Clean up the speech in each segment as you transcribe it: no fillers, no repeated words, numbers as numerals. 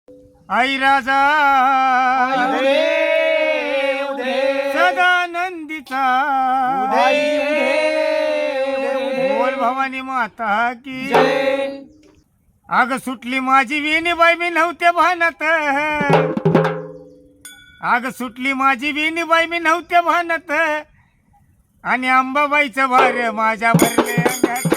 आई राजा उदे उदे सदानंदीचा बोल भवानी माता की जय. आग सुटली माझी विणीबाई मी नव्हते भानत. आग सुटली माझी विणीबाई मी नव्हते भानत. आणि अंबाबाईचं भार माझ्या भरले अंगात.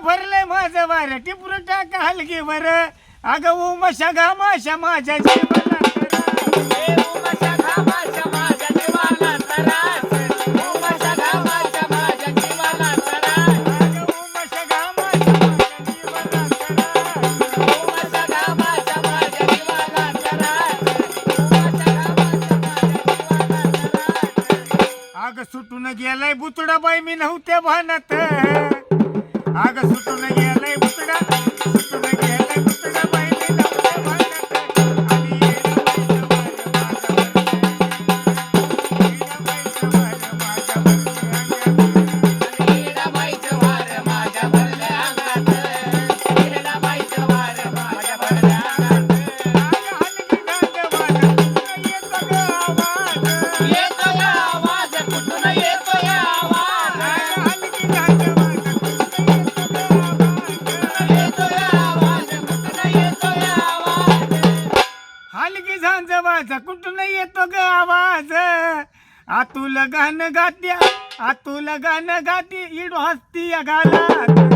भरले माझं वार टिपूर टाका हलगी वर. अग उमशा घामाशा माझ्या जीवाला आग सुटून गेलाय बुतडा बाई मी नव्हते भानत. आग सुटून गेलाय बुतडा सुटून गेलाय बुतडा बाई मी नव्हते भानत. आणि हलकी झांजवाचा कुठून येतो ग आवाज. आतुल गाणं गाती आतुल गाणं गाती इडू हसती या गालात.